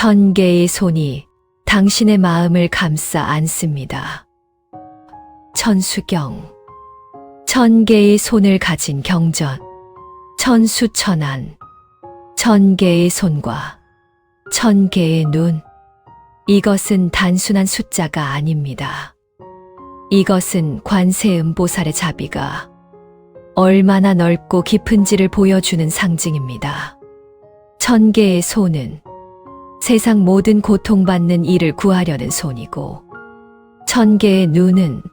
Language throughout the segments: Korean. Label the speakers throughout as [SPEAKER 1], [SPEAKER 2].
[SPEAKER 1] 1000개의 손이 당신의 마음을 감싸 안습니다. 천수경. 1000개의 손을 가진 경전. 천수천안. 1000개의 손과 1000개의 눈. 이것은 단순한 숫자가 아닙니다. 이것은 관세음보살의 자비가 얼마나 넓고 깊은지를 보여주는 상징입니다. 1000개의 손은 세상 모든 고통받는 이를 구하려는 손이고, 1000개의 눈은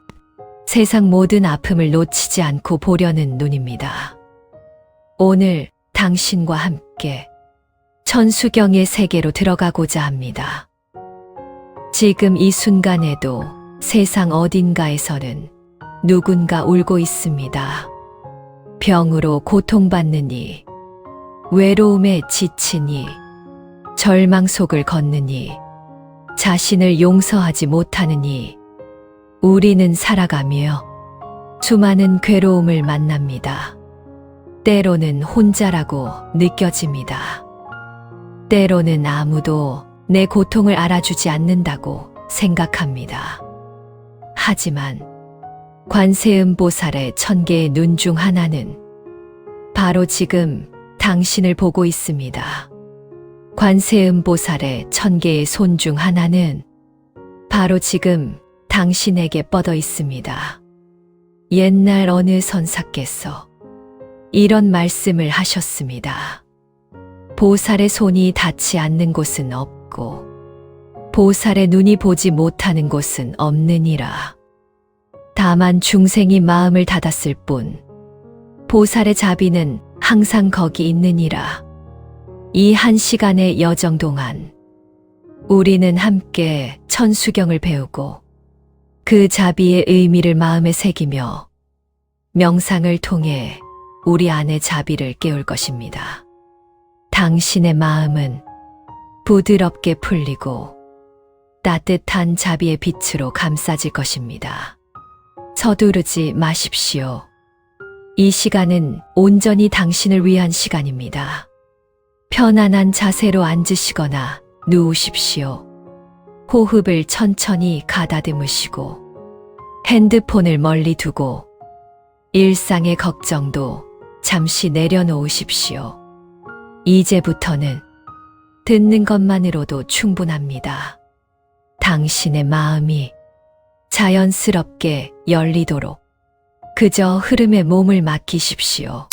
[SPEAKER 1] 세상 모든 아픔을 놓치지 않고 보려는 눈입니다. 오늘 당신과 함께 천수경의 세계로 들어가고자 합니다. 지금 이 순간에도 세상 어딘가에서는 누군가 울고 있습니다. 병으로 고통받는 이, 외로움에 지친 이, 절망 속을 걷는 이, 자신을 용서하지 못하는 이, 우리는 살아가며 수많은 괴로움을 만납니다. 때로는 혼자라고 느껴집니다. 때로는 아무도 내 고통을 알아주지 않는다고 생각합니다. 하지만 관세음보살의 1000개의 눈 중 하나는 바로 지금 당신을 보고 있습니다. 관세음보살의 1000개의 손 중 하나는 바로 지금 당신에게 뻗어 있습니다. 옛날 어느 선사께서 이런 말씀을 하셨습니다. 보살의 손이 닿지 않는 곳은 없고 보살의 눈이 보지 못하는 곳은 없느니라. 다만 중생이 마음을 닫았을 뿐 보살의 자비는 항상 거기 있느니라. 이 1시간의 여정 동안 우리는 함께 천수경을 배우고 그 자비의 의미를 마음에 새기며 명상을 통해 우리 안의 자비를 깨울 것입니다. 당신의 마음은 부드럽게 풀리고 따뜻한 자비의 빛으로 감싸질 것입니다. 서두르지 마십시오. 이 시간은 온전히 당신을 위한 시간입니다. 편안한 자세로 앉으시거나 누우십시오. 호흡을 천천히 가다듬으시고 핸드폰을 멀리 두고 일상의 걱정도 잠시 내려놓으십시오. 이제부터는 듣는 것만으로도 충분합니다. 당신의 마음이 자연스럽게 열리도록 그저 흐름에 몸을 맡기십시오.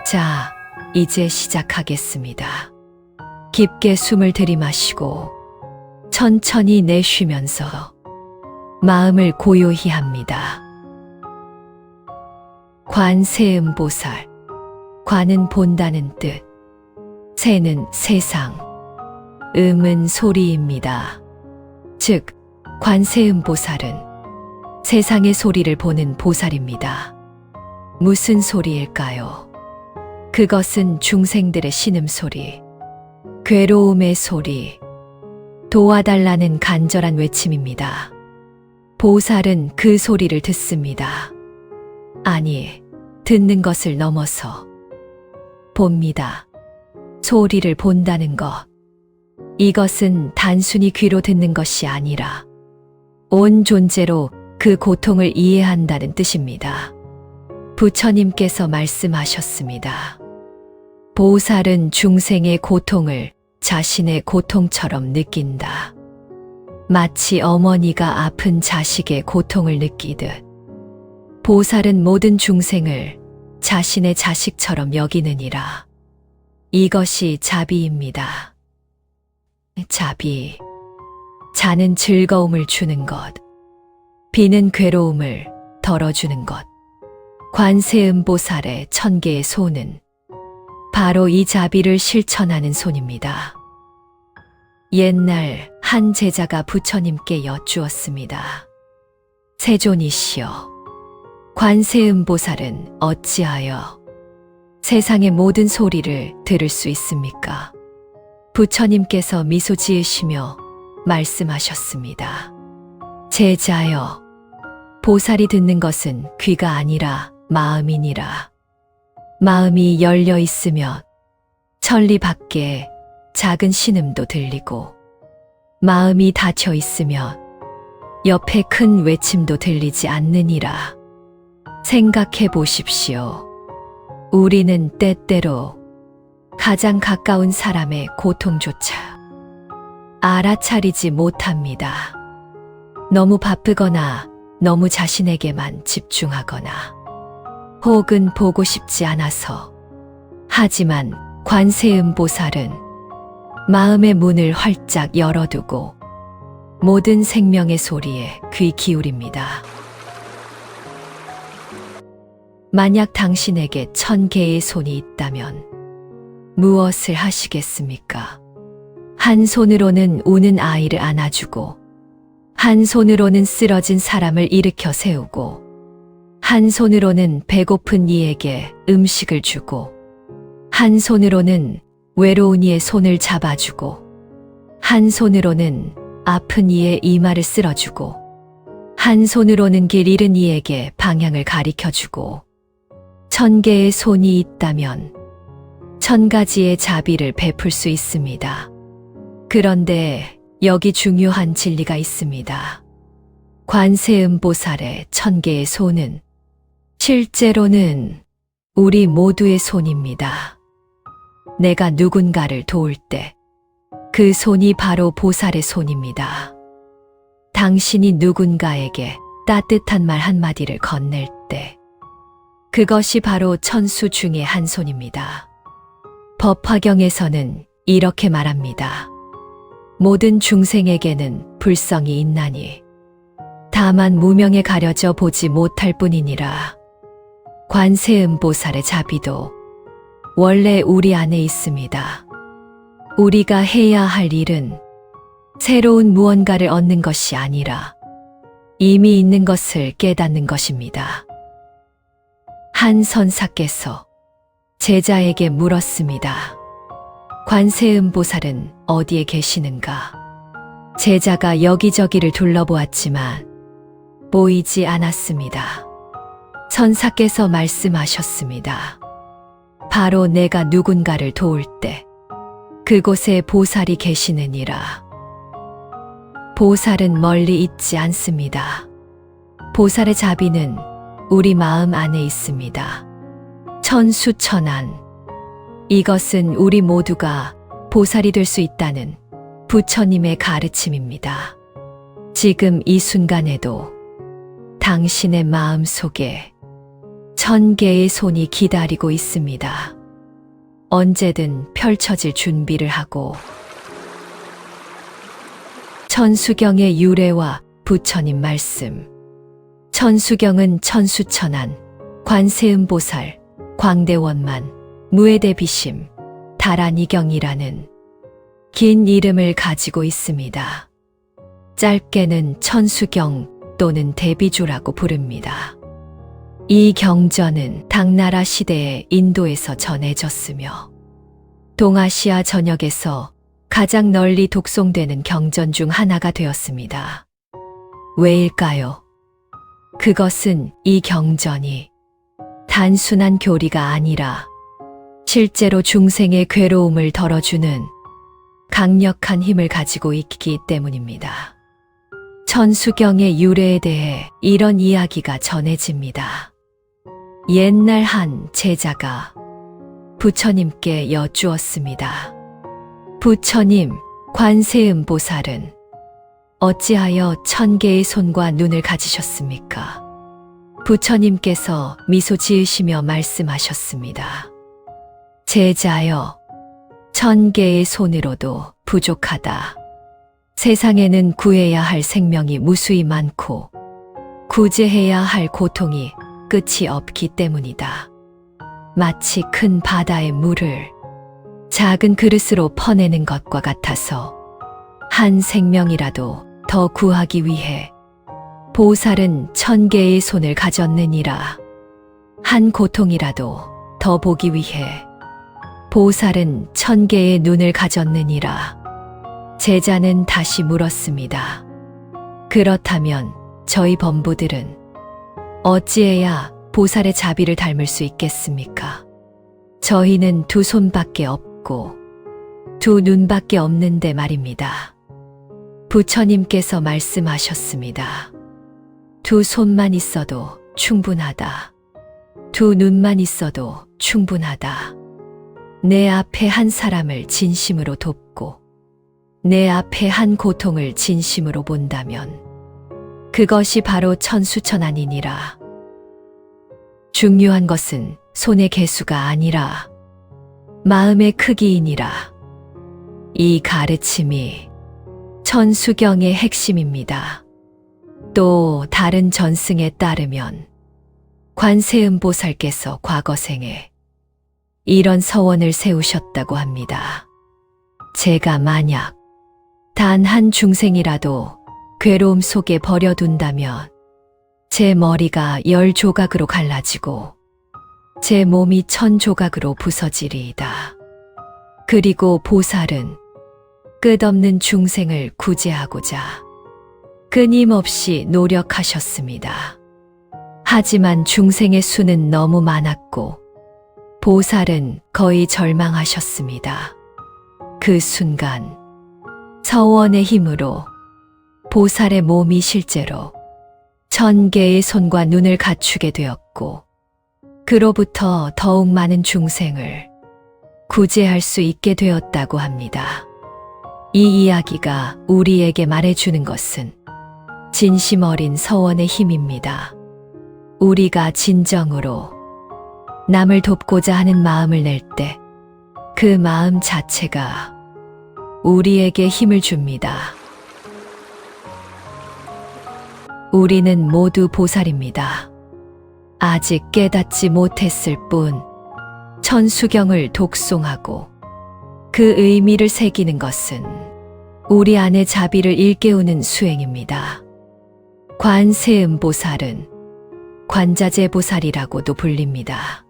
[SPEAKER 1] 자, 이제 시작하겠습니다. 깊게 숨을 들이마시고 천천히 내쉬면서 마음을 고요히 합니다. 관세음보살. 관은 본다는 뜻, 세는 세상, 음은 소리입니다. 즉, 관세음보살은 세상의 소리를 보는 보살입니다. 무슨 소리일까요? 그것은 중생들의 신음소리, 괴로움의 소리, 도와달라는 간절한 외침입니다. 보살은 그 소리를 듣습니다. 아니, 듣는 것을 넘어서 봅니다. 소리를 본다는 것. 이것은 단순히 귀로 듣는 것이 아니라 온 존재로 그 고통을 이해한다는 뜻입니다. 부처님께서 말씀하셨습니다. 보살은 중생의 고통을 자신의 고통처럼 느낀다. 마치 어머니가 아픈 자식의 고통을 느끼듯 보살은 모든 중생을 자신의 자식처럼 여기느니라. 이것이 자비입니다. 자비. 자는 즐거움을 주는 것, 비는 괴로움을 덜어주는 것. 관세음보살의 1000개의 손은 바로 이 자비를 실천하는 손입니다. 옛날 한 제자가 부처님께 여쭈었습니다. 세존이시여, 관세음보살은 어찌하여 세상의 모든 소리를 들을 수 있습니까? 부처님께서 미소 지으시며 말씀하셨습니다. 제자여, 보살이 듣는 것은 귀가 아니라 마음이니라. 마음이 열려 있으면 천리 밖에 작은 신음도 들리고 마음이 닫혀 있으면 옆에 큰 외침도 들리지 않느니라. 생각해 보십시오. 우리는 때때로 가장 가까운 사람의 고통조차 알아차리지 못합니다. 너무 바쁘거나 너무 자신에게만 집중하거나 혹은 보고 싶지 않아서. 하지만 관세음보살은 마음의 문을 활짝 열어두고 모든 생명의 소리에 귀 기울입니다. 만약 당신에게 1000개의 손이 있다면 무엇을 하시겠습니까? 한 손으로는 우는 아이를 안아주고, 한 손으로는 쓰러진 사람을 일으켜 세우고, 한 손으로는 배고픈 이에게 음식을 주고, 한 손으로는 외로운 이의 손을 잡아주고, 한 손으로는 아픈 이의 이마를 쓸어주고, 한 손으로는 길 잃은 이에게 방향을 가리켜주고, 1000개의 손이 있다면 1000가지의 자비를 베풀 수 있습니다. 그런데 여기 중요한 진리가 있습니다. 관세음보살의 1000개의 손은 실제로는 우리 모두의 손입니다. 내가 누군가를 도울 때 그 손이 바로 보살의 손입니다. 당신이 누군가에게 따뜻한 말 한마디를 건넬 때 그것이 바로 천수 중의 한 손입니다. 법화경에서는 이렇게 말합니다. 모든 중생에게는 불성이 있나니 다만 무명에 가려져 보지 못할 뿐이니라. 관세음보살의 자비도 원래 우리 안에 있습니다. 우리가 해야 할 일은 새로운 무언가를 얻는 것이 아니라 이미 있는 것을 깨닫는 것입니다. 한 선사께서 제자에게 물었습니다. 관세음보살은 어디에 계시는가? 제자가 여기저기를 둘러보았지만 보이지 않았습니다. 선사께서 말씀하셨습니다. 바로 내가 누군가를 도울 때 그곳에 보살이 계시느니라. 보살은 멀리 있지 않습니다. 보살의 자비는 우리 마음 안에 있습니다. 천수천안. 이것은 우리 모두가 보살이 될 수 있다는 부처님의 가르침입니다. 지금 이 순간에도 당신의 마음 속에 1000개의 손이 기다리고 있습니다. 언제든 펼쳐질 준비를 하고 천수경의 유래와 부처님 말씀. 천수경은 천수천안, 관세음보살, 광대원만, 무에대비심, 다란이경이라는 긴 이름을 가지고 있습니다. 짧게는 천수경 또는 대비주라고 부릅니다. 이 경전은 당나라 시대에 인도에서 전해졌으며 동아시아 전역에서 가장 널리 독송되는 경전 중 하나가 되었습니다. 왜일까요? 그것은 이 경전이 단순한 교리가 아니라 실제로 중생의 괴로움을 덜어주는 강력한 힘을 가지고 있기 때문입니다. 천수경의 유래에 대해 이런 이야기가 전해집니다. 옛날 한 제자가 부처님께 여쭈었습니다. 부처님, 관세음보살은 어찌하여 1000개의 손과 눈을 가지셨습니까? 부처님께서 미소 지으시며 말씀하셨습니다. 제자여, 1000개의 손으로도 부족하다. 세상에는 구해야 할 생명이 무수히 많고 구제해야 할 고통이 끝이 없기 때문이다. 마치 큰 바다의 물을 작은 그릇으로 퍼내는 것과 같아서 한 생명이라도 더 구하기 위해 보살은 1000개의 손을 가졌느니라. 한 고통이라도 더 보기 위해 보살은 1000개의 눈을 가졌느니라. 제자는 다시 물었습니다. 그렇다면 저희 범부들은 어찌해야 보살의 자비를 닮을 수 있겠습니까? 저희는 2손밖에 없고 두 눈밖에 없는데 말입니다. 부처님께서 말씀하셨습니다. 두 손만 있어도 충분하다. 두 눈만 있어도 충분하다. 내 앞에 한 사람을 진심으로 돕고 내 앞에 한 고통을 진심으로 본다면 그것이 바로 천수천안이니라. 중요한 것은 손의 개수가 아니라 마음의 크기이니라. 이 가르침이 천수경의 핵심입니다. 또 다른 전승에 따르면 관세음보살께서 과거생에 이런 서원을 세우셨다고 합니다. 제가 만약 단 한 중생이라도 괴로움 속에 버려둔다면 제 머리가 10조각으로 갈라지고 제 몸이 1000조각으로 부서지리이다. 그리고 보살은 끝없는 중생을 구제하고자 끊임없이 노력하셨습니다. 하지만 중생의 수는 너무 많았고 보살은 거의 절망하셨습니다. 그 순간 서원의 힘으로 보살의 몸이 실제로 1000개의 손과 눈을 갖추게 되었고 그로부터 더욱 많은 중생을 구제할 수 있게 되었다고 합니다. 이 이야기가 우리에게 말해주는 것은 진심 어린 서원의 힘입니다. 우리가 진정으로 남을 돕고자 하는 마음을 낼 때 그 마음 자체가 우리에게 힘을 줍니다. 우리는 모두 보살입니다. 아직 깨닫지 못했을 뿐 천수경을 독송하고 그 의미를 새기는 것은 우리 안의 자비를 일깨우는 수행입니다. 관세음보살은 관자재보살이라고도 불립니다.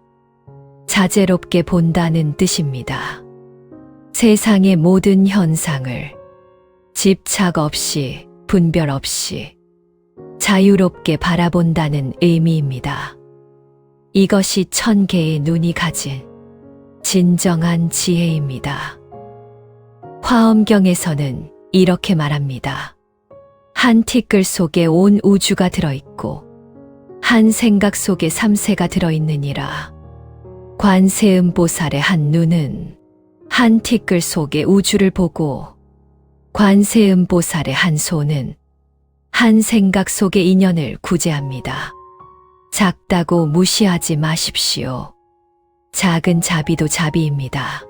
[SPEAKER 1] 자재롭게 본다는 뜻입니다. 세상의 모든 현상을 집착 없이 분별 없이 자유롭게 바라본다는 의미입니다. 이것이 1000개의 눈이 가진 진정한 지혜입니다. 화엄경에서는 이렇게 말합니다. 한 티끌 속에 온 우주가 들어있고 한 생각 속에 삼세가 들어있느니라. 관세음보살의 한 눈은 한 티끌 속의 우주를 보고 관세음보살의 한 손은 한 생각 속의 인연을 구제합니다. 작다고 무시하지 마십시오. 작은 자비도 자비입니다.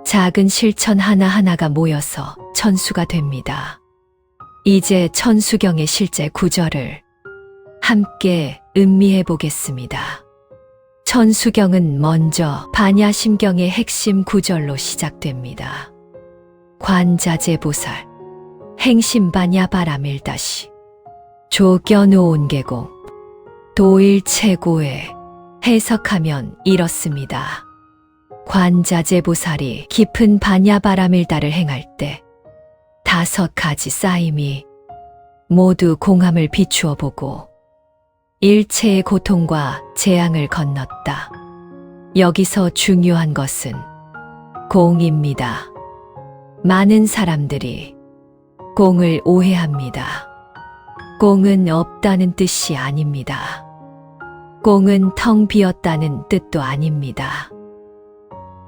[SPEAKER 1] 작은 실천 하나하나가 모여서 천수가 됩니다. 이제 천수경의 실제 구절을 함께 음미해 보겠습니다. 천수경은 먼저 반야심경의 핵심 구절로 시작됩니다. 관자재보살 행심반야바라밀다시 조견오온계공 도일체고에 해석하면 이렇습니다. 관자재보살이 깊은 반야바라밀다를 행할 때 5가지 쌓임이 모두 공함을 비추어 보고 일체의 고통과 재앙을 건넜다. 여기서 중요한 것은 공입니다. 많은 사람들이 공을 오해합니다. 공은 없다는 뜻이 아닙니다. 공은 텅 비었다는 뜻도 아닙니다.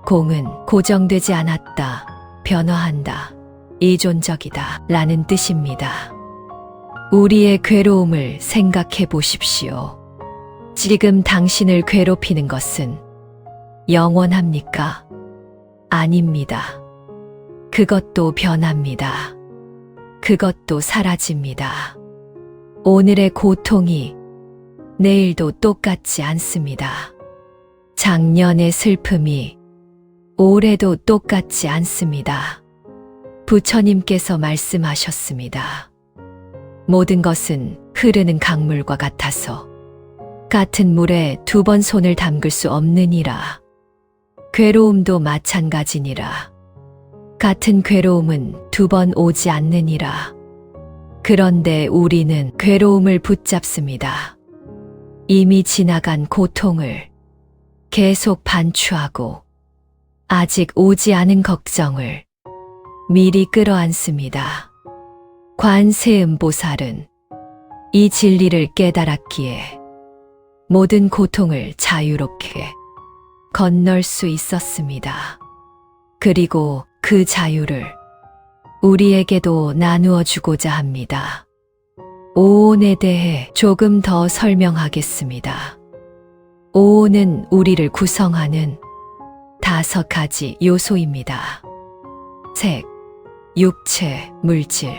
[SPEAKER 1] 공은 고정되지 않았다, 변화한다, 이존적이다 라는 뜻입니다. 우리의 괴로움을 생각해 보십시오. 지금 당신을 괴롭히는 것은 영원합니까? 아닙니다. 그것도 변합니다. 그것도 사라집니다. 오늘의 고통이 내일도 똑같지 않습니다. 작년의 슬픔이 올해도 똑같지 않습니다. 부처님께서 말씀하셨습니다. 모든 것은 흐르는 강물과 같아서 같은 물에 2번 손을 담글 수 없느니라. 괴로움도 마찬가지니라. 같은 괴로움은 2번 오지 않느니라. 그런데 우리는 괴로움을 붙잡습니다. 이미 지나간 고통을 계속 반추하고 아직 오지 않은 걱정을 미리 끌어안습니다. 관세음보살은 이 진리를 깨달았기에 모든 고통을 자유롭게 건널 수 있었습니다. 그리고 그 자유를 우리에게도 나누어 주고자 합니다. 오온에 대해 조금 더 설명하겠습니다. 오온은 우리를 구성하는 5가지 요소입니다. 색, 육체, 물질,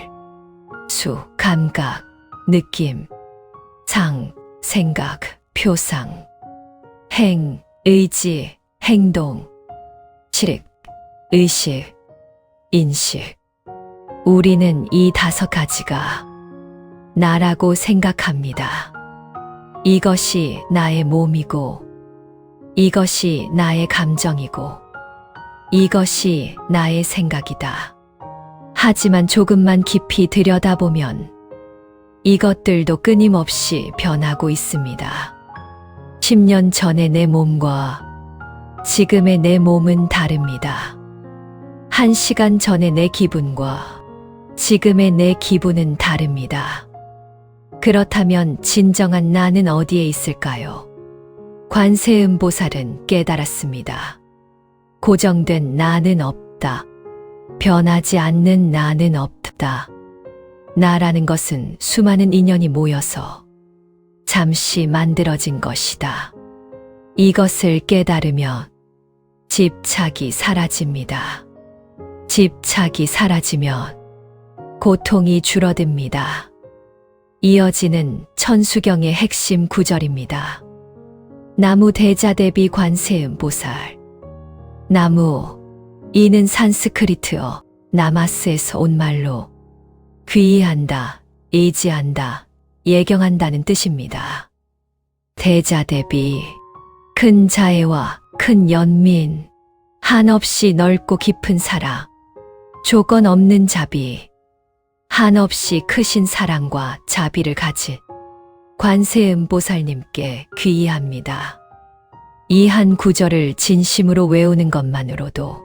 [SPEAKER 1] 수, 감각, 느낌, 상, 생각, 표상, 행, 의지, 행동, 칠익, 의식, 인식. 우리는 이 5가지가 나라고 생각합니다. 이것이 나의 몸이고, 이것이 나의 감정이고, 이것이 나의 생각이다. 하지만 조금만 깊이 들여다보면 이것들도 끊임없이 변하고 있습니다. 10년 전의 내 몸과 지금의 내 몸은 다릅니다. 1시간 전의 내 기분과 지금의 내 기분은 다릅니다. 그렇다면 진정한 나는 어디에 있을까요? 관세음보살은 깨달았습니다. 고정된 나는 없다. 변하지 않는 나는 없다. 나라는 것은 수많은 인연이 모여서 잠시 만들어진 것이다. 이것을 깨달으면 집착이 사라집니다. 집착이 사라지면 고통이 줄어듭니다. 이어지는 천수경의 핵심 구절입니다. 나무 대자대비 관세음보살. 나무, 이는 산스크리트어 나마스에서 온 말로 귀의한다, 의지한다, 예경한다는 뜻입니다. 대자대비, 큰 자애와 큰 연민, 한없이 넓고 깊은 사랑, 조건 없는 자비, 한없이 크신 사랑과 자비를 가진 관세음보살님께 귀의합니다. 이 한 구절을 진심으로 외우는 것만으로도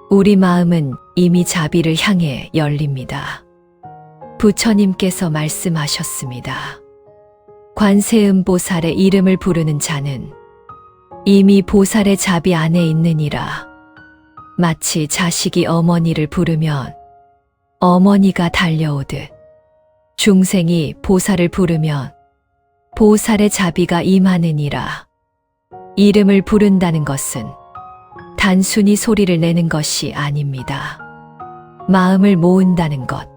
[SPEAKER 1] 우리 마음은 이미 자비를 향해 열립니다. 부처님께서 말씀하셨습니다. 관세음보살의 이름을 부르는 자는 이미 보살의 자비 안에 있느니라. 마치 자식이 어머니를 부르면 어머니가 달려오듯 중생이 보살을 부르면 보살의 자비가 임하느니라. 이름을 부른다는 것은 단순히 소리를 내는 것이 아닙니다. 마음을 모은다는 것,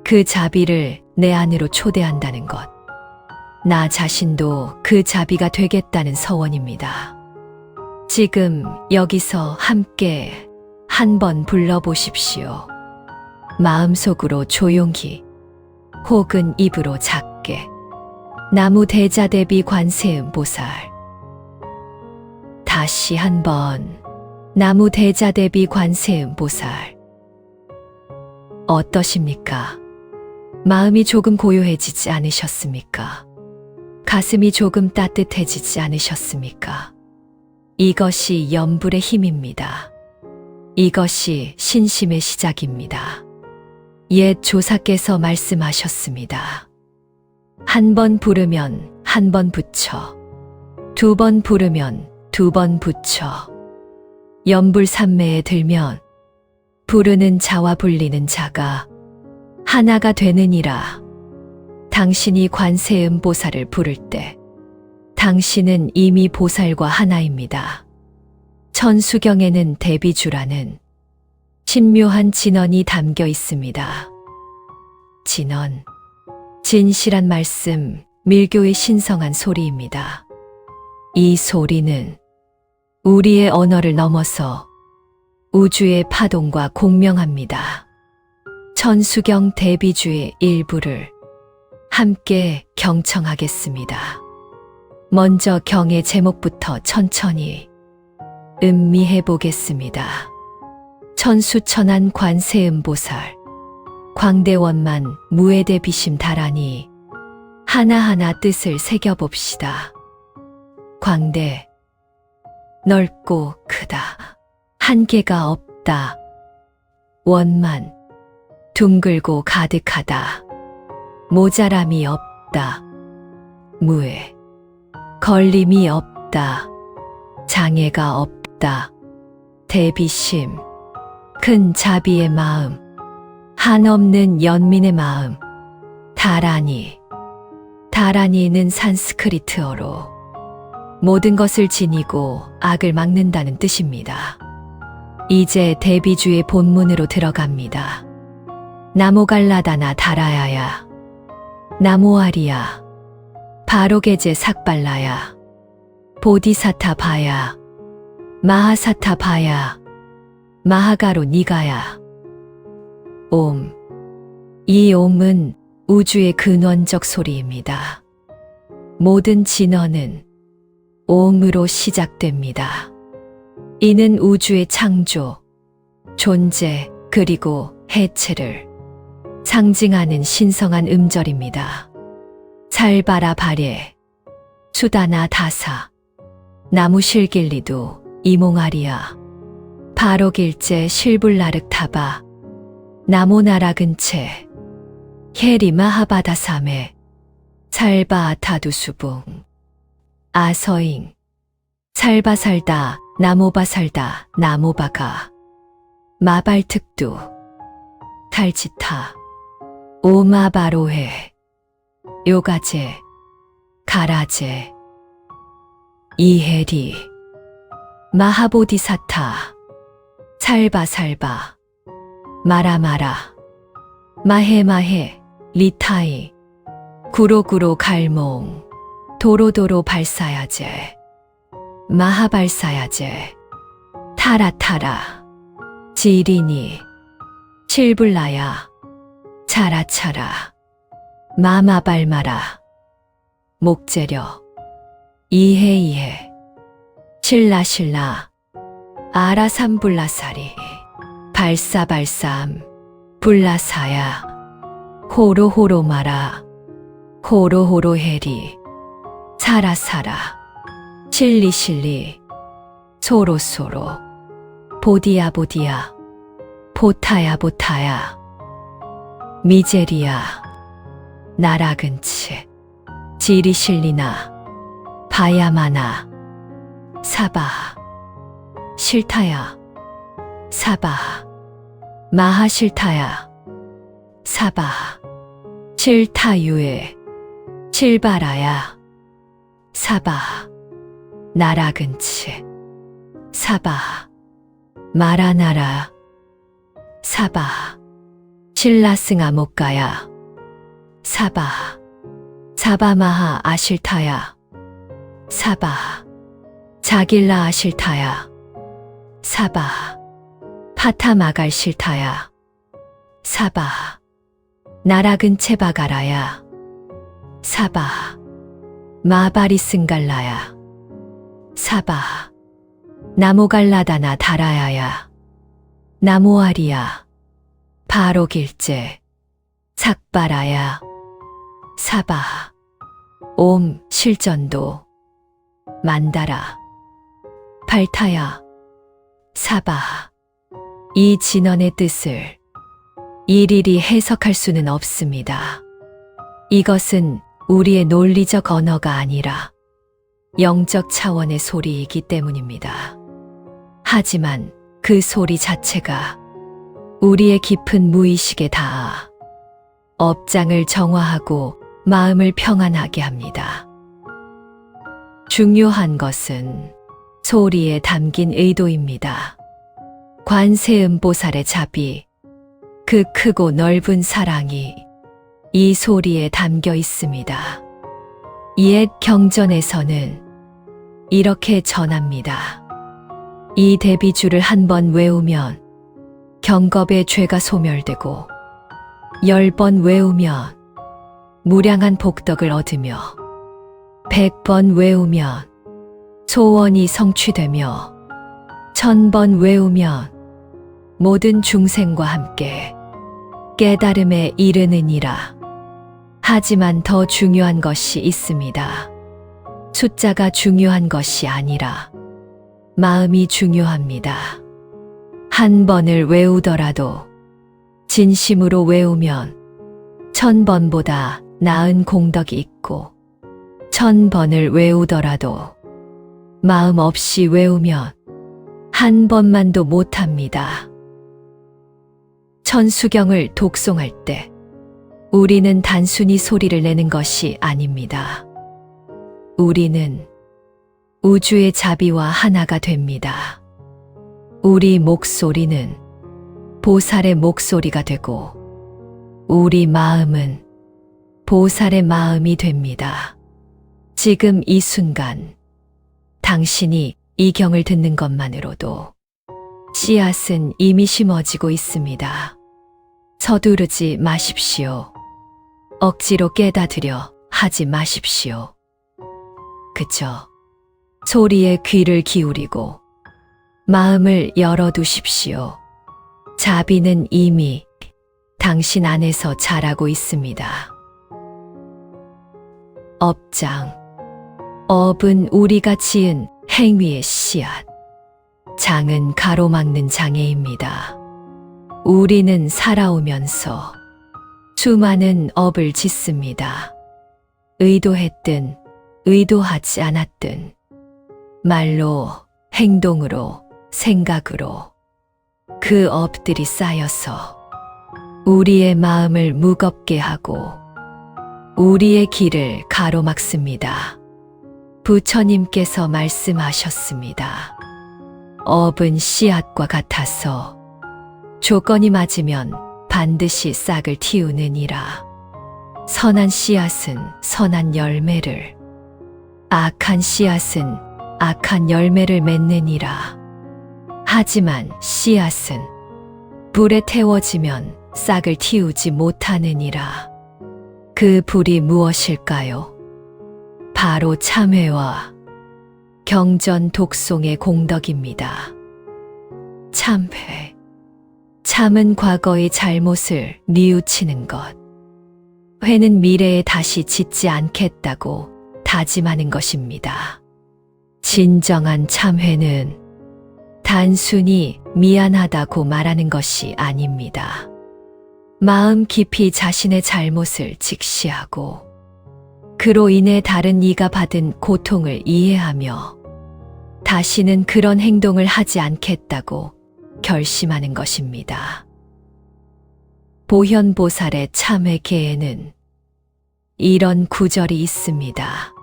[SPEAKER 1] 그 자비를 내 안으로 초대한다는 것, 나 자신도 그 자비가 되겠다는 서원입니다. 지금 여기서 함께 한번 불러보십시오. 마음속으로 조용히 혹은 입으로 작게. 나무 대자대비 관세음보살. 다시 한번 나무 대자대비 관세음보살. 어떠십니까? 마음이 조금 고요해지지 않으셨습니까? 가슴이 조금 따뜻해지지 않으셨습니까? 이것이 염불의 힘입니다. 이것이 신심의 시작입니다. 옛 조사께서 말씀하셨습니다. 한 번 부르면 한 번 붙여, 2번 부르면 2번 붙여, 염불삼매에 들면 부르는 자와 불리는 자가 하나가 되느니라. 당신이 관세음보살을 부를 때 당신은 이미 보살과 하나입니다. 천수경에는 대비주라는 신묘한 진언이 담겨 있습니다. 진언, 진실한 말씀, 밀교의 신성한 소리입니다. 이 소리는 우리의 언어를 넘어서 우주의 파동과 공명합니다. 천수경 대비주의 일부를 함께 경청하겠습니다. 먼저 경의 제목부터 천천히 음미해 보겠습니다. 천수천한 관세음보살, 광대원만 무에대비심 다라니. 하나하나 뜻을 새겨봅시다. 광대, 넓고 크다. 한계가 없다. 원만 둥글고 가득하다. 모자람이 없다. 무해 걸림이 없다. 장애가 없다. 대비심 큰 자비의 마음, 한없는 연민의 마음. 다라니는 산스크리트어로 모든 것을 지니고 악을 막는다는 뜻입니다. 이제 대비주의 본문으로 들어갑니다. 나모갈라다나 다라야야, 나모아리야, 바로게제 삭발라야, 보디사타바야, 마하사타바야, 마하가로 니가야. 옴. 이 옴은 우주의 근원적 소리입니다. 모든 진언은 옴으로 시작됩니다. 이는 우주의 창조, 존재, 그리고 해체를 상징하는 신성한 음절입니다. 살바라 바레, 수다나 다사, 나무실길리도 이몽아리아, 바로길제 실불나륵타바, 나모나라 근체, 헤리마하바다삼에, 살바아타두수붕, 아서잉, 살바살다, 나모바살다, 나모바가, 마발특두, 탈지타, 오마바로해, 요가제, 가라제, 이해리, 마하보디사타, 살바살바, 마라마라, 마헤마헤, 리타이, 구로구로 갈몽, 도로도로 발사야제, 마하발사야제, 타라타라, 지리니, 실불라야, 차라차라, 마마발마라, 목재려, 이해이해, 실라실라, 아라삼불라사리, 발사발삼, 불라사야, 호로호로마라, 호로호로헤리, 사라사라, 실리실리, 소로소로, 보디야보디야, 보타야보타야, 미제리야, 나라근치, 지리실리나, 바야마나, 사바, 실타야, 사바, 마하실타야, 사바, 실타유에, 실바라야, 사바, 나라근치, 사바, 마라나라, 사바, 실라승아목가야, 사바, 사바마하 아실타야, 사바, 자길라 아실타야, 사바, 파타마갈 실타야, 사바, 나라근체바가라야, 사바, 마바리승갈라야, 사바, 나모갈라다나 다라야야, 나모아리야, 바로길제, 삭바라야, 사바, 옴 실전도, 만다라, 발타야, 사바. 이 진언의 뜻을 일일이 해석할 수는 없습니다. 이것은 우리의 논리적 언어가 아니라 영적 차원의 소리이기 때문입니다. 하지만 그 소리 자체가 우리의 깊은 무의식에 닿아 업장을 정화하고 마음을 평안하게 합니다. 중요한 것은 소리에 담긴 의도입니다. 관세음보살의 자비, 그 크고 넓은 사랑이 이 소리에 담겨 있습니다. 옛 경전에서는 이렇게 전합니다. 이 대비주를 한 번 외우면 경겁의 죄가 소멸되고 10번 외우면 무량한 복덕을 얻으며 100번 외우면 소원이 성취되며 1000번 외우면 모든 중생과 함께 깨달음에 이르느니라. 하지만 더 중요한 것이 있습니다. 숫자가 중요한 것이 아니라 마음이 중요합니다. 한 번을 외우더라도 진심으로 외우면 1000번보다 나은 공덕이 있고 1000번을 외우더라도 마음 없이 외우면 한 번만도 못합니다. 천수경을 독송할 때 우리는 단순히 소리를 내는 것이 아닙니다. 우리는 우주의 자비와 하나가 됩니다. 우리 목소리는 보살의 목소리가 되고 우리 마음은 보살의 마음이 됩니다. 지금 이 순간 당신이 이 경을 듣는 것만으로도 씨앗은 이미 심어지고 있습니다. 서두르지 마십시오. 억지로 깨닫으려 하지 마십시오. 그저 소리에 귀를 기울이고 마음을 열어두십시오. 자비는 이미 당신 안에서 자라고 있습니다. 업장. 업은 우리가 지은 행위의 씨앗. 장은 가로막는 장애입니다. 우리는 살아오면서 수많은 업을 짓습니다. 의도했든 의도하지 않았든 말로, 행동으로, 생각으로 그 업들이 쌓여서 우리의 마음을 무겁게 하고 우리의 길을 가로막습니다. 부처님께서 말씀하셨습니다. 업은 씨앗과 같아서 조건이 맞으면 반드시 싹을 틔우느니라. 선한 씨앗은 선한 열매를, 악한 씨앗은 악한 열매를 맺느니라. 하지만 씨앗은 불에 태워지면 싹을 틔우지 못하느니라. 그 불이 무엇일까요? 바로 참회와 경전 독송의 공덕입니다. 참회. 참은 과거의 잘못을 뉘우치는 것. 회는 미래에 다시 짓지 않겠다고 다짐하는 것입니다. 진정한 참회는 단순히 미안하다고 말하는 것이 아닙니다. 마음 깊이 자신의 잘못을 직시하고 그로 인해 다른 이가 받은 고통을 이해하며 다시는 그런 행동을 하지 않겠다고 결심하는 것입니다. 보현보살의 참회계에는 이런 구절이 있습니다.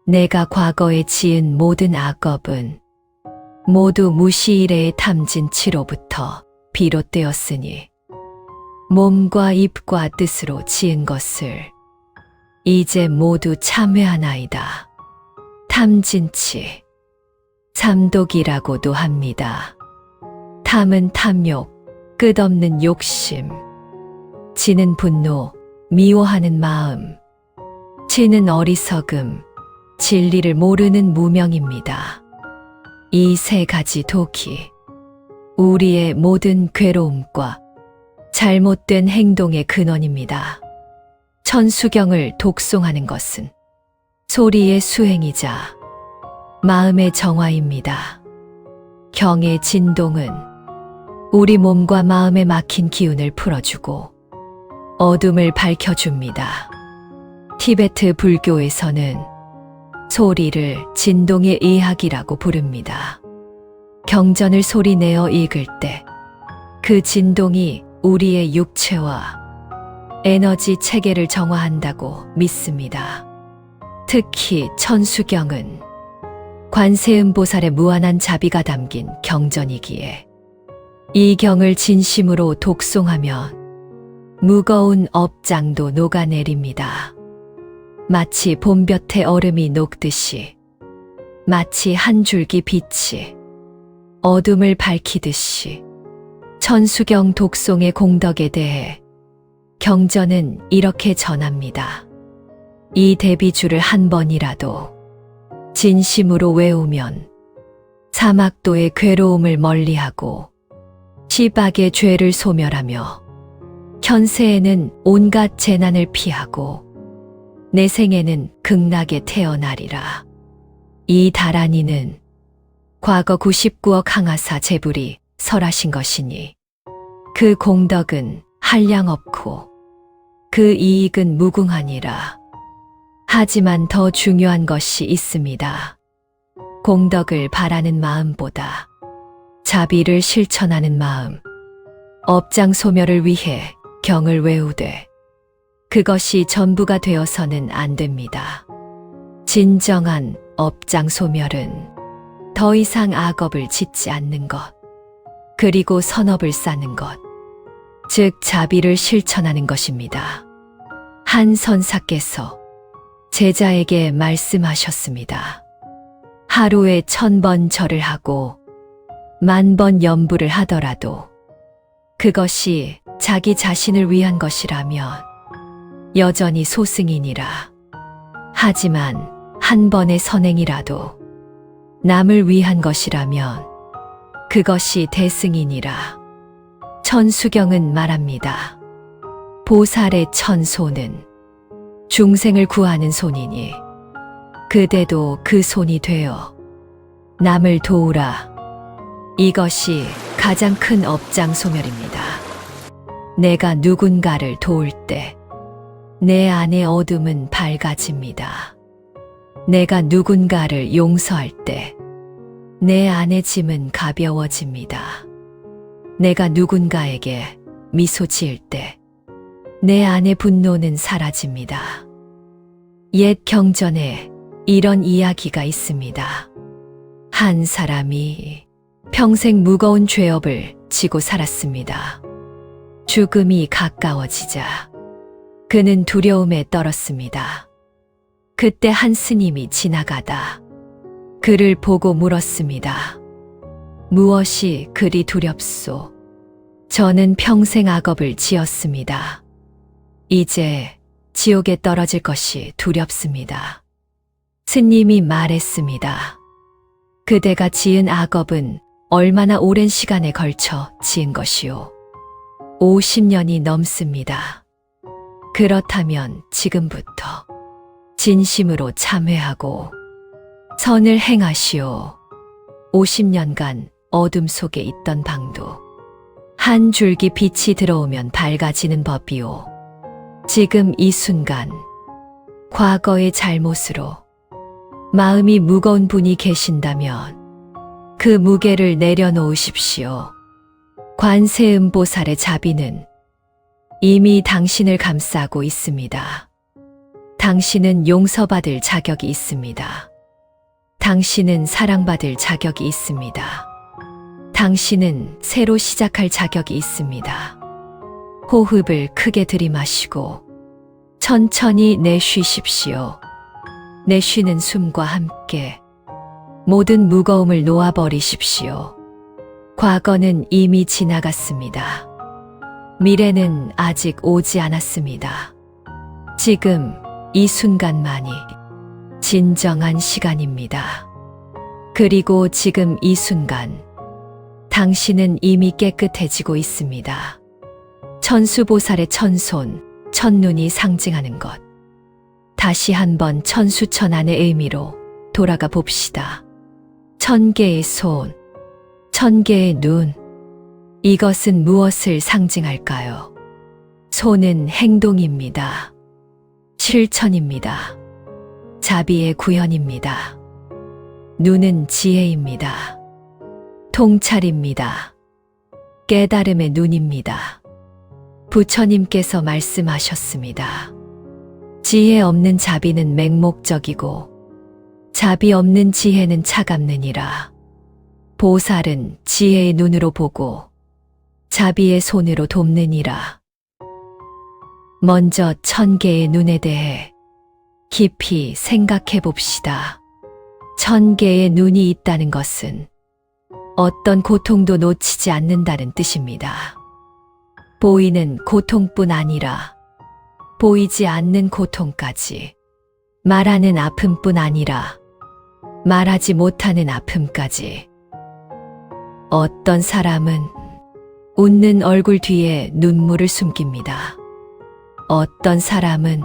[SPEAKER 1] 내가 과거에 지은 모든 악업은 모두 무시일의 탐진치로부터 비롯되었으니 몸과 입과 뜻으로 지은 것을 이제 모두 참회하나이다. 탐진치, 삼독이라고도 합니다. 탐은 탐욕, 끝없는 욕심, 지는 분노, 미워하는 마음, 치는 어리석음, 진리를 모르는 무명입니다. 이 세 가지 독이 우리의 모든 괴로움과 잘못된 행동의 근원입니다. 천수경을 독송하는 것은 소리의 수행이자 마음의 정화입니다. 경의 진동은 우리 몸과 마음에 막힌 기운을 풀어주고 어둠을 밝혀줍니다. 티베트 불교에서는 소리를 진동의 의학이라고 부릅니다. 경전을 소리내어 읽을 때 그 진동이 우리의 육체와 에너지 체계를 정화한다고 믿습니다. 특히 천수경은 관세음보살의 무한한 자비가 담긴 경전이기에 이 경을 진심으로 독송하면 무거운 업장도 녹아내립니다. 마치 봄볕에 얼음이 녹듯이, 마치 한 줄기 빛이 어둠을 밝히듯이 천수경 독송의 공덕에 대해 경전은 이렇게 전합니다. 이 대비주를 한 번이라도 진심으로 외우면 사막도의 괴로움을 멀리하고 시박의 죄를 소멸하며 현세에는 온갖 재난을 피하고 내 생에는 극락에 태어나리라. 이 다란이는 과거 99억 항아사 제불이 설하신 것이니 그 공덕은 한량없고 그 이익은 무궁하니라. 하지만 더 중요한 것이 있습니다. 공덕을 바라는 마음보다 자비를 실천하는 마음, 업장 소멸을 위해 경을 외우되 그것이 전부가 되어서는 안 됩니다. 진정한 업장 소멸은 더 이상 악업을 짓지 않는 것, 그리고 선업을 쌓는 것, 즉 자비를 실천하는 것입니다. 한 선사께서 제자에게 말씀하셨습니다. 하루에 1000번 절을 하고 10,000번 염불을 하더라도 그것이 자기 자신을 위한 것이라면 여전히 소승이니라. 하지만 한 번의 선행이라도 남을 위한 것이라면 그것이 대승이니라. 천수경은 말합니다. 보살의 천손은 중생을 구하는 손이니 그대도 그 손이 되어 남을 도우라. 이것이 가장 큰 업장 소멸입니다. 내가 누군가를 도울 때 내 안의 어둠은 밝아집니다. 내가 누군가를 용서할 때 내 안의 짐은 가벼워집니다. 내가 누군가에게 미소 지을 때 내 안의 분노는 사라집니다. 옛 경전에 이런 이야기가 있습니다. 한 사람이 평생 무거운 죄업을 지고 살았습니다. 죽음이 가까워지자 그는 두려움에 떨었습니다. 그때 한 스님이 지나가다 그를 보고 물었습니다. 무엇이 그리 두렵소? 저는 평생 악업을 지었습니다. 이제 지옥에 떨어질 것이 두렵습니다. 스님이 말했습니다. 그대가 지은 악업은 얼마나 오랜 시간에 걸쳐 지은 것이오? 50년이 넘습니다. 그렇다면 지금부터 진심으로 참회하고 선을 행하시오. 50년간 어둠 속에 있던 방도 한 줄기 빛이 들어오면 밝아지는 법이오. 지금 이 순간 과거의 잘못으로 마음이 무거운 분이 계신다면 그 무게를 내려놓으십시오. 관세음보살의 자비는 이미 당신을 감싸고 있습니다. 당신은 용서받을 자격이 있습니다. 당신은 사랑받을 자격이 있습니다. 당신은 새로 시작할 자격이 있습니다. 호흡을 크게 들이마시고 천천히 내쉬십시오. 내쉬는 숨과 함께 모든 무거움을 놓아버리십시오. 과거는 이미 지나갔습니다. 미래는 아직 오지 않았습니다. 지금 이 순간만이 진정한 시간입니다. 그리고 지금 이 순간 당신은 이미 깨끗해지고 있습니다. 천수보살의 천손, 첫눈이 상징하는 것. 다시 한번 천수천안의 의미로 돌아가 봅시다. 1000개의 손, 1000개의 눈. 이것은 무엇을 상징할까요? 손은 행동입니다. 실천입니다. 자비의 구현입니다. 눈은 지혜입니다. 통찰입니다. 깨달음의 눈입니다. 부처님께서 말씀하셨습니다. 지혜 없는 자비는 맹목적이고 자비 없는 지혜는 차갑느니라. 보살은 지혜의 눈으로 보고 자비의 손으로 돕느니라. 먼저 1000개의 눈에 대해 깊이 생각해 봅시다. 1000개의 눈이 있다는 것은 어떤 고통도 놓치지 않는다는 뜻입니다. 보이는 고통뿐 아니라 보이지 않는 고통까지, 말하는 아픔뿐 아니라 말하지 못하는 아픔까지. 어떤 사람은 웃는 얼굴 뒤에 눈물을 숨깁니다. 어떤 사람은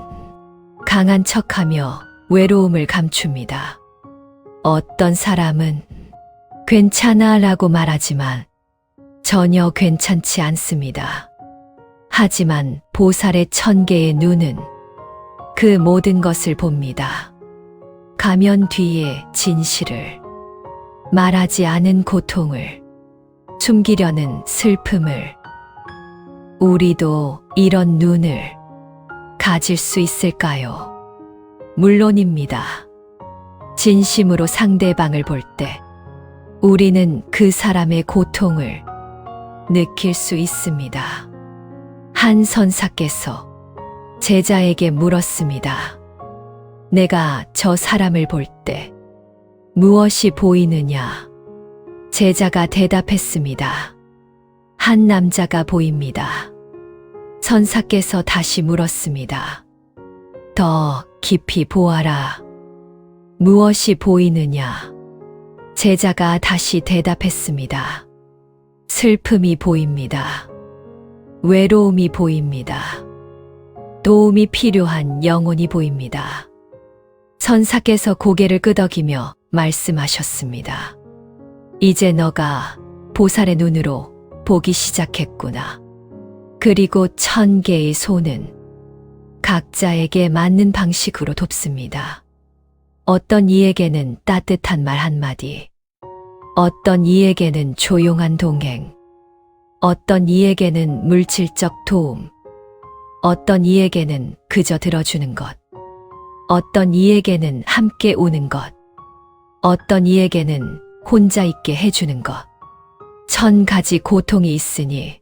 [SPEAKER 1] 강한 척하며 외로움을 감춥니다. 어떤 사람은 괜찮아 라고 말하지만 전혀 괜찮지 않습니다. 하지만 보살의 1000개의 눈은 그 모든 것을 봅니다. 가면 뒤에 진실을, 말하지 않은 고통을, 숨기려는 슬픔을. 우리도 이런 눈을 가질 수 있을까요? 물론입니다. 진심으로 상대방을 볼 때 우리는 그 사람의 고통을 느낄 수 있습니다. 한 선사께서 제자에게 물었습니다. 내가 저 사람을 볼 때 무엇이 보이느냐? 제자가 대답했습니다. 한 남자가 보입니다. 선사께서 다시 물었습니다. 더 깊이 보아라. 무엇이 보이느냐? 제자가 다시 대답했습니다. 슬픔이 보입니다. 외로움이 보입니다. 도움이 필요한 영혼이 보입니다. 선사께서 고개를 끄덕이며 말씀하셨습니다. 이제 너가 보살의 눈으로 보기 시작했구나. 그리고 1000개의 손은 각자에게 맞는 방식으로 돕습니다. 어떤 이에게는 따뜻한 말 한마디, 어떤 이에게는 조용한 동행, 어떤 이에게는 물질적 도움, 어떤 이에게는 그저 들어주는 것, 어떤 이에게는 함께 우는 것, 어떤 이에게는 혼자 있게 해주는 것. 1000가지 고통이 있으니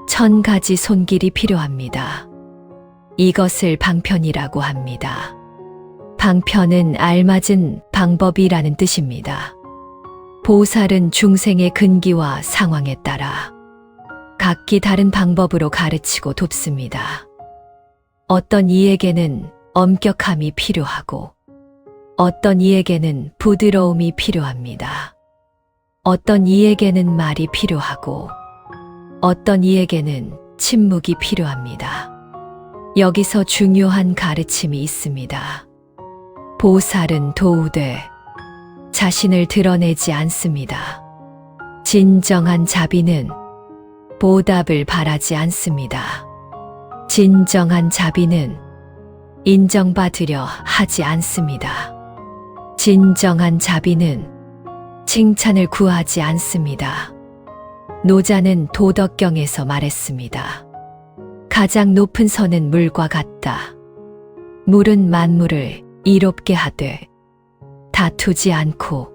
[SPEAKER 1] 1000가지 손길이 필요합니다. 이것을 방편이라고 합니다. 방편은 알맞은 방법이라는 뜻입니다. 보살은 중생의 근기와 상황에 따라 각기 다른 방법으로 가르치고 돕습니다. 어떤 이에게는 엄격함이 필요하고 어떤 이에게는 부드러움이 필요합니다. 어떤 이에게는 말이 필요하고 어떤 이에게는 침묵이 필요합니다. 여기서 중요한 가르침이 있습니다. 보살은 도우되 자신을 드러내지 않습니다. 진정한 자비는 보답을 바라지 않습니다. 진정한 자비는 인정받으려 하지 않습니다. 진정한 자비는 칭찬을 구하지 않습니다. 노자는 도덕경에서 말했습니다. 가장 높은 선은 물과 같다. 물은 만물을 이롭게 하되 다투지 않고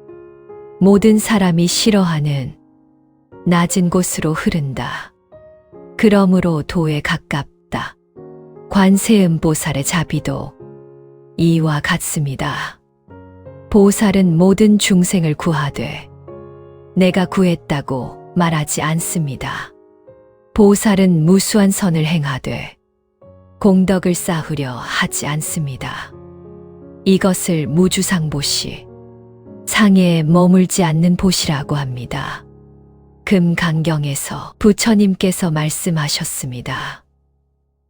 [SPEAKER 1] 모든 사람이 싫어하는 낮은 곳으로 흐른다. 그러므로 도에 가깝다. 관세음보살의 자비도 이와 같습니다. 보살은 모든 중생을 구하되 내가 구했다고 말하지 않습니다. 보살은 무수한 선을 행하되 공덕을 쌓으려 하지 않습니다. 이것을 무주상보시, 상해에 머물지 않는 보시라고 합니다. 금강경에서 부처님께서 말씀하셨습니다.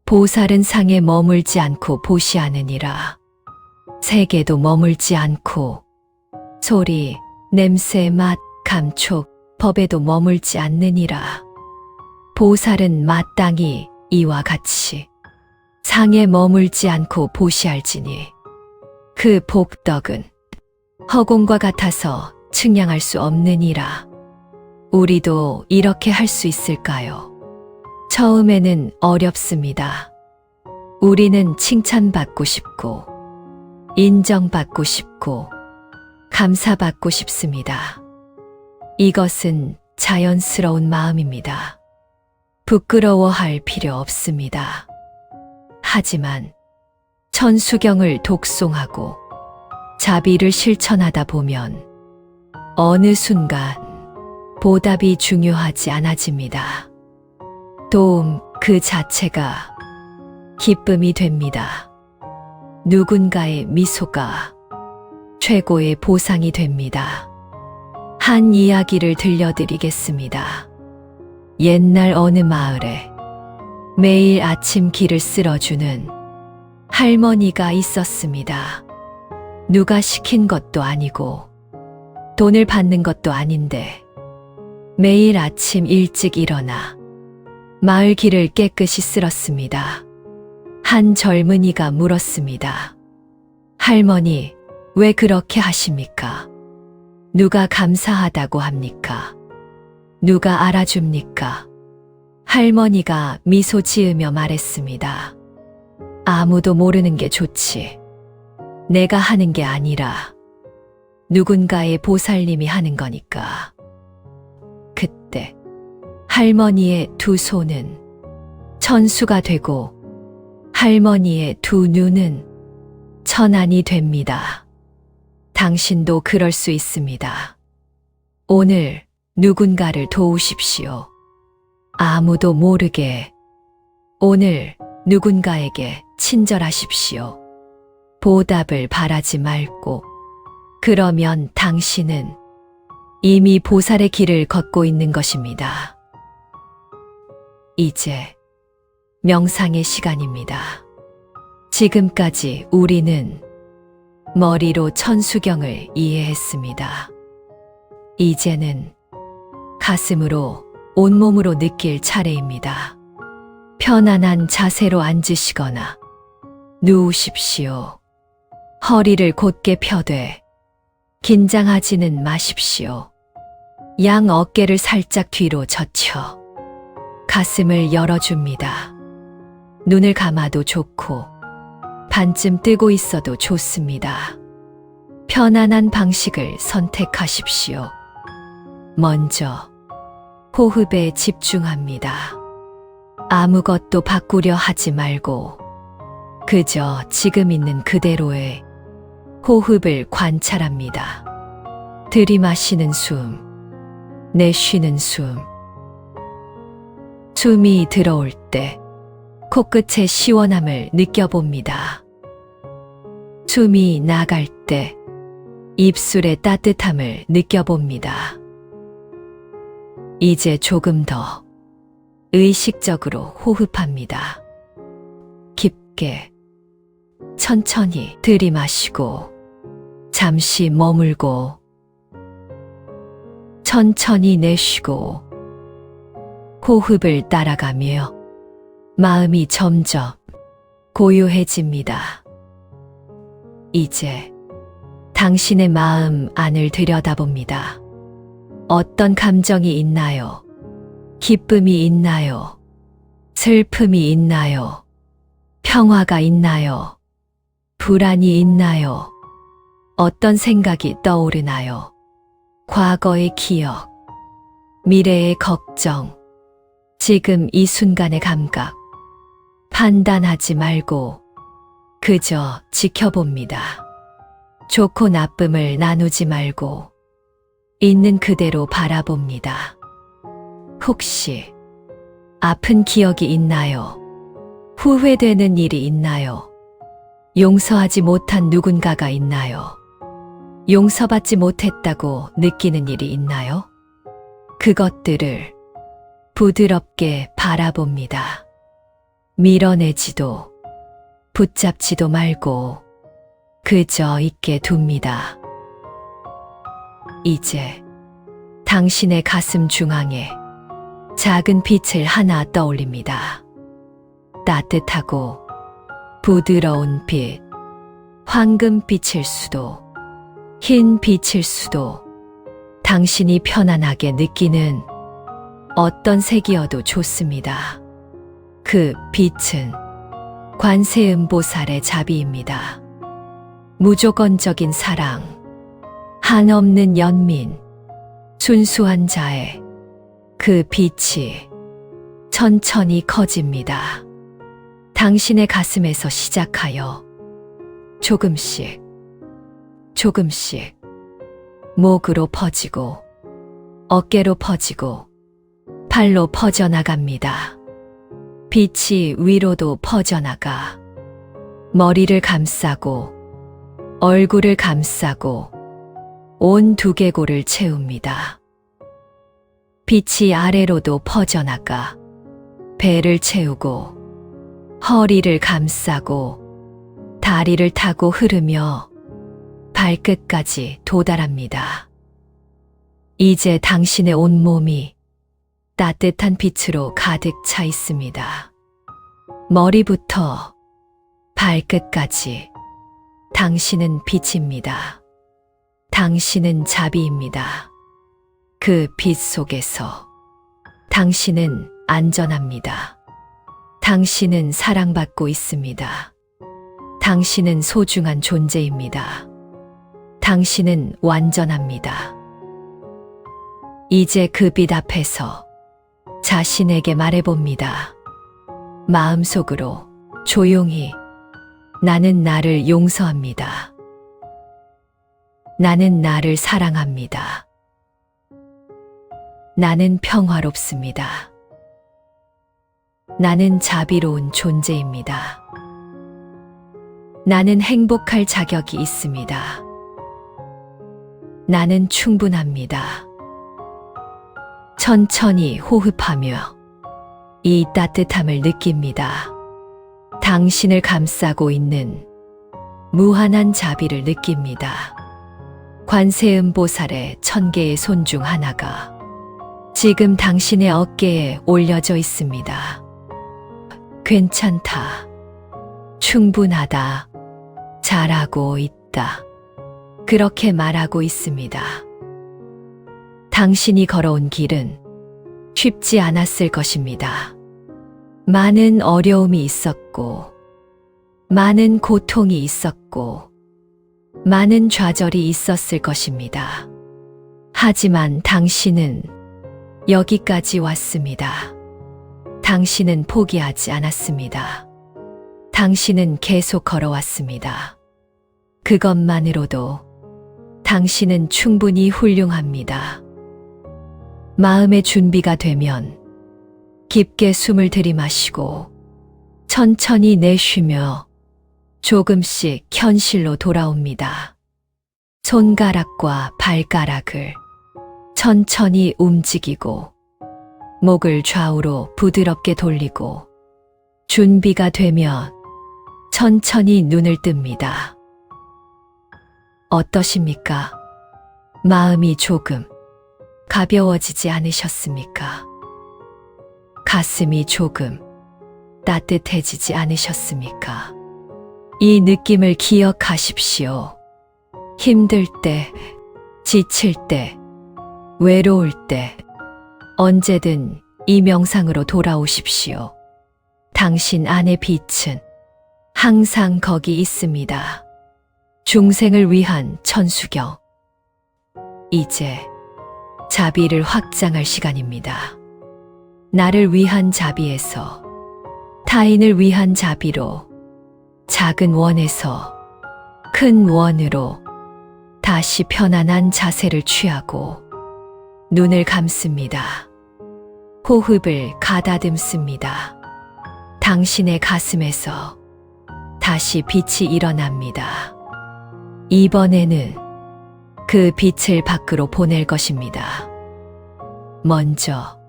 [SPEAKER 1] 보살은 상에 머물지 않고 보시하느니라. 세계도 머물지 않고 소리, 냄새, 맛, 감촉, 법에도 머물지 않느니라. 보살은 마땅히 이와 같이 상에 머물지 않고 보시할지니 그 복덕은 허공과 같아서 측량할 수 없느니라. 우리도 이렇게 할 수 있을까요? 처음에는 어렵습니다. 우리는 칭찬받고 싶고 인정받고 싶고 감사받고 싶습니다. 이것은 자연스러운 마음입니다. 부끄러워할 필요 없습니다. 하지만 천수경을 독송하고 자비를 실천하다 보면 어느 순간 보답이 중요하지 않아집니다. 도움 그 자체가 기쁨이 됩니다. 누군가의 미소가 최고의 보상이 됩니다. 한 이야기를 들려드리겠습니다. 옛날 어느 마을에 매일 아침 길을 쓸어주는 할머니가 있었습니다. 누가 시킨 것도 아니고 돈을 받는 것도 아닌데 매일 아침 일찍 일어나 마을 길을 깨끗이 쓸었습니다. 한 젊은이가 물었습니다. 할머니, 왜 그렇게 하십니까? 누가 감사하다고 합니까? 누가 알아줍니까? 할머니가 미소 지으며 말했습니다. 아무도 모르는 게 좋지. 내가 하는 게 아니라 누군가의 보살님이 하는 거니까. 그때 할머니의 두 손은 천수가 되고 할머니의 두 눈은 천안이 됩니다. 당신도 그럴 수 있습니다. 오늘 누군가를 도우십시오. 아무도 모르게 오늘 누군가에게 친절하십시오. 보답을 바라지 말고 그러면 당신은 이미 보살의 길을 걷고 있는 것입니다. 이제 명상의 시간입니다. 지금까지 우리는 머리로 천수경을 이해했습니다. 이제는 가슴으로 온몸으로 느낄 차례입니다. 편안한 자세로 앉으시거나 누우십시오. 허리를 곧게 펴되 긴장하지는 마십시오. 양 어깨를 살짝 뒤로 젖혀 가슴을 열어줍니다. 눈을 감아도 좋고 반쯤 뜨고 있어도 좋습니다. 편안한 방식을 선택하십시오. 먼저 호흡에 집중합니다. 아무것도 바꾸려 하지 말고 그저 지금 있는 그대로의 호흡을 관찰합니다. 들이마시는 숨, 내쉬는 숨. 숨이 들어올 때 코끝의 시원함을 느껴봅니다. 숨이 나갈 때 입술의 따뜻함을 느껴봅니다. 이제 조금 더 의식적으로 호흡합니다. 깊게, 천천히 들이마시고, 잠시 머물고, 천천히 내쉬고, 호흡을 따라가며 마음이 점점 고요해집니다. 이제 당신의 마음 안을 들여다봅니다. 어떤 감정이 있나요? 기쁨이 있나요? 슬픔이 있나요? 평화가 있나요? 불안이 있나요? 어떤 생각이 떠오르나요? 과거의 기억, 미래의 걱정, 지금 이 순간의 감각. 판단하지 말고 그저 지켜봅니다. 좋고 나쁨을 나누지 말고 있는 그대로 바라봅니다. 혹시 아픈 기억이 있나요? 후회되는 일이 있나요? 용서하지 못한 누군가가 있나요? 용서받지 못했다고 느끼는 일이 있나요? 그것들을 부드럽게 바라봅니다. 밀어내지도 붙잡지도 말고 그저 있게 둡니다. 이제 당신의 가슴 중앙에 작은 빛을 하나 떠올립니다. 따뜻하고 부드러운 빛, 황금빛일 수도, 흰 빛일 수도, 당신이 편안하게 느끼는 어떤 색이어도 좋습니다. 그 빛은 관세음보살의 자비입니다. 무조건적인 사랑, 한없는 연민, 순수한 자애, 그 빛이 천천히 커집니다. 당신의 가슴에서 시작하여 조금씩, 조금씩 목으로 퍼지고 어깨로 퍼지고 팔로 퍼져나갑니다. 빛이 위로도 퍼져나가 머리를 감싸고 얼굴을 감싸고 온 두개골을 채웁니다. 빛이 아래로도 퍼져나가 배를 채우고 허리를 감싸고 다리를 타고 흐르며 발끝까지 도달합니다. 이제 당신의 온몸이 따뜻한 빛으로 가득 차 있습니다. 머리부터 발끝까지 당신은 빛입니다. 당신은 자비입니다. 그 빛 속에서 당신은 안전합니다. 당신은 사랑받고 있습니다. 당신은 소중한 존재입니다. 당신은 완전합니다. 이제 그 빛 앞에서 자신에게 말해봅니다. 마음속으로 조용히 나는 나를 용서합니다. 나는 나를 사랑합니다. 나는 평화롭습니다. 나는 자비로운 존재입니다. 나는 행복할 자격이 있습니다. 나는 충분합니다. 천천히 호흡하며 이 따뜻함을 느낍니다. 당신을 감싸고 있는 무한한 자비를 느낍니다. 관세음보살의 1000개의 손 중 하나가 지금 당신의 어깨에 올려져 있습니다. 괜찮다. 충분하다. 잘하고 있다. 그렇게 말하고 있습니다. 당신이 걸어온 길은 쉽지 않았을 것입니다. 많은 어려움이 있었고, 많은 고통이 있었고, 많은 좌절이 있었을 것입니다. 하지만 당신은 여기까지 왔습니다. 당신은 포기하지 않았습니다. 당신은 계속 걸어왔습니다. 그것만으로도 당신은 충분히 훌륭합니다. 마음의 준비가 되면 깊게 숨을 들이마시고 천천히 내쉬며 조금씩 현실로 돌아옵니다. 손가락과 발가락을 천천히 움직이고 목을 좌우로 부드럽게 돌리고 준비가 되면 천천히 눈을 뜹니다. 어떠십니까? 마음이 조금 가벼워지지 않으셨습니까? 가슴이 조금 따뜻해지지 않으셨습니까? 이 느낌을 기억하십시오. 힘들 때, 지칠 때, 외로울 때, 언제든 이 명상으로 돌아오십시오. 당신 안의 빛은 항상 거기 있습니다. 중생을 위한 천수경. 이제 자비를 확장할 시간입니다. 나를 위한 자비에서 타인을 위한 자비로 작은 원에서 큰 원으로 다시 편안한 자세를 취하고 눈을 감습니다. 호흡을 가다듬습니다. 당신의 가슴에서 다시 빛이 일어납니다. 이번에는 그 빛을 밖으로 보낼 것입니다. 먼저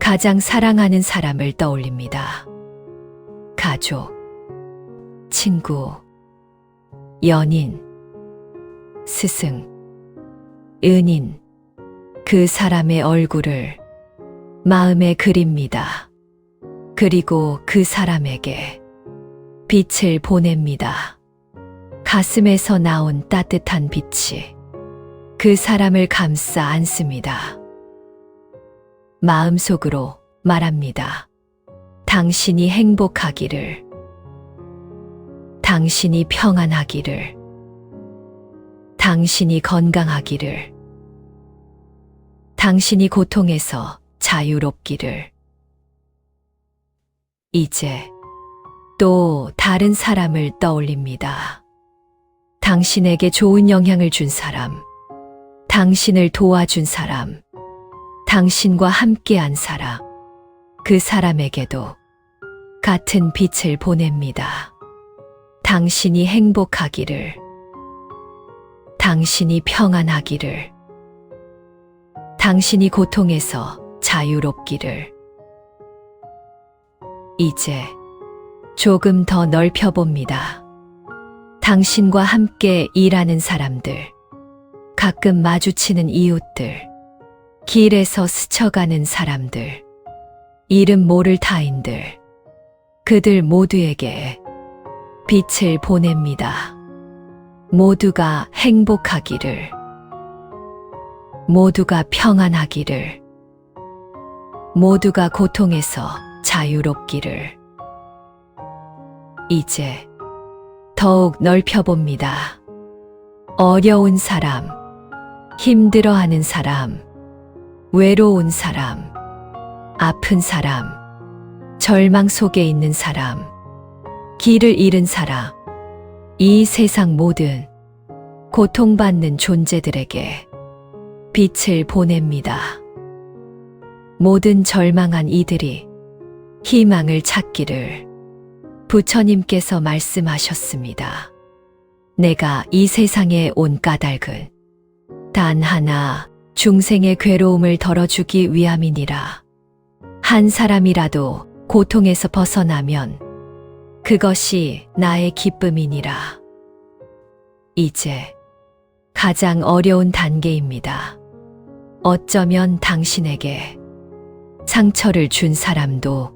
[SPEAKER 1] 가장 사랑하는 사람을 떠올립니다. 가족, 친구, 연인, 스승, 은인, 그 사람의 얼굴을 마음에 그립니다. 그리고 그 사람에게 빛을 보냅니다. 가슴에서 나온 따뜻한 빛이 그 사람을 감싸 안습니다. 마음속으로 말합니다. 당신이 행복하기를, 당신이 평안하기를, 당신이 건강하기를, 당신이 고통에서 자유롭기를. 이제 또 다른 사람을 떠올립니다. 당신에게 좋은 영향을 준 사람, 당신을 도와준 사람, 당신과 함께한 사람, 그 사람에게도 같은 빛을 보냅니다. 당신이 행복하기를, 당신이 평안하기를, 당신이 고통에서 자유롭기를. 이제 조금 더 넓혀봅니다. 당신과 함께 일하는 사람들, 가끔 마주치는 이웃들, 길에서 스쳐가는 사람들, 이름 모를 타인들, 그들 모두에게 빛을 보냅니다. 모두가 행복하기를, 모두가 평안하기를, 모두가 고통에서 자유롭기를. 이제 더욱 넓혀봅니다. 어려운 사람, 힘들어하는 사람, 외로운 사람, 아픈 사람, 절망 속에 있는 사람, 길을 잃은 사람, 이 세상 모든 고통받는 존재들에게 빛을 보냅니다. 모든 절망한 이들이 희망을 찾기를. 부처님께서 말씀하셨습니다. 내가 이 세상에 온 까닭은 단 하나, 중생의 괴로움을 덜어주기 위함이니라. 한 사람이라도 고통에서 벗어나면 그것이 나의 기쁨이니라. 이제 가장 어려운 단계입니다. 어쩌면 당신에게 상처를 준 사람도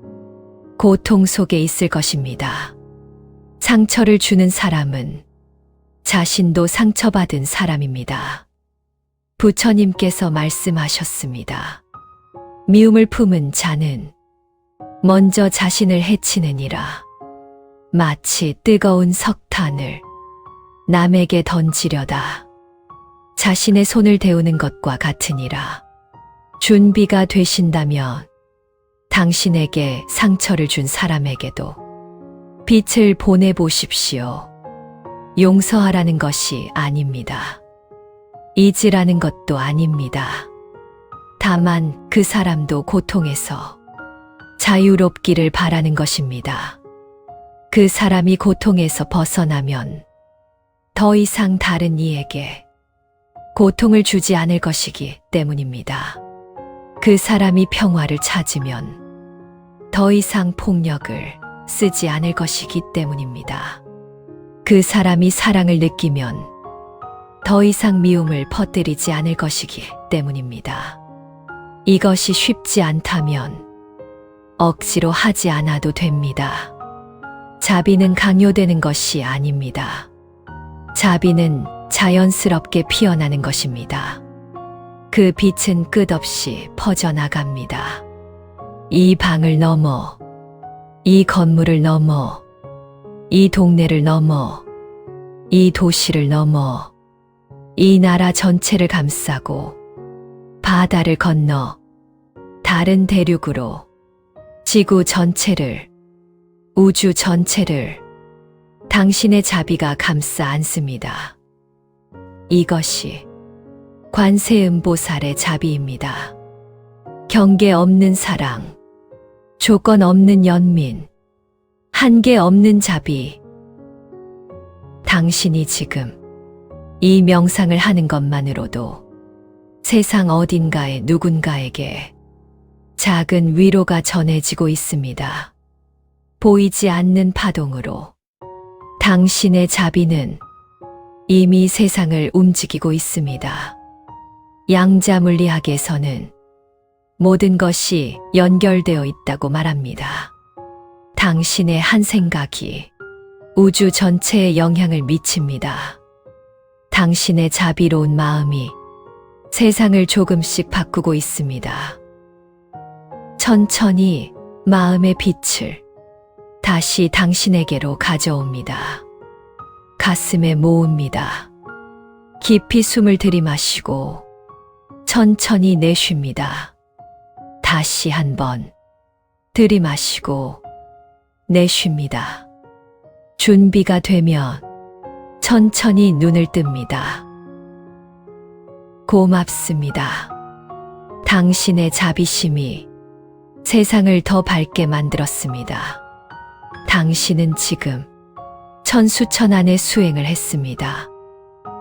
[SPEAKER 1] 고통 속에 있을 것입니다. 상처를 주는 사람은 자신도 상처받은 사람입니다. 부처님께서 말씀하셨습니다. 미움을 품은 자는 먼저 자신을 해치느니라. 마치 뜨거운 석탄을 남에게 던지려다 자신의 손을 데우는 것과 같으니라. 준비가 되신다면 당신에게 상처를 준 사람에게도 빛을 보내보십시오. 용서하라는 것이 아닙니다. 잊으라는 것도 아닙니다. 다만 그 사람도 고통에서 자유롭기를 바라는 것입니다. 그 사람이 고통에서 벗어나면 더 이상 다른 이에게 고통을 주지 않을 것이기 때문입니다. 그 사람이 평화를 찾으면 더 이상 폭력을 쓰지 않을 것이기 때문입니다. 그 사람이 사랑을 느끼면 더 이상 미움을 퍼뜨리지 않을 것이기 때문입니다. 이것이 쉽지 않다면 억지로 하지 않아도 됩니다. 자비는 강요되는 것이 아닙니다. 자비는 자연스럽게 피어나는 것입니다. 그 빛은 끝없이 퍼져나갑니다. 이 방을 넘어, 이 건물을 넘어, 이 동네를 넘어, 이 도시를 넘어, 이 나라 전체를 감싸고 바다를 건너 다른 대륙으로 지구 전체를, 우주 전체를 당신의 자비가 감싸 안습니다. 이것이 관세음보살의 자비입니다. 경계 없는 사랑, 조건 없는 연민, 한계 없는 자비. 당신이 지금 이 명상을 하는 것만으로도 세상 어딘가에 누군가에게 작은 위로가 전해지고 있습니다. 보이지 않는 파동으로 당신의 자비는 이미 세상을 움직이고 있습니다. 양자물리학에서는 모든 것이 연결되어 있다고 말합니다. 당신의 한 생각이 우주 전체에 영향을 미칩니다. 당신의 자비로운 마음이 세상을 조금씩 바꾸고 있습니다. 천천히 마음의 빛을 다시 당신에게로 가져옵니다. 가슴에 모읍니다. 깊이 숨을 들이마시고 천천히 내쉽니다. 다시 한번 들이마시고 내쉽니다. 준비가 되면 천천히 눈을 뜹니다. 고맙습니다. 당신의 자비심이 세상을 더 밝게 만들었습니다. 당신은 지금 천수천안의 수행을 했습니다.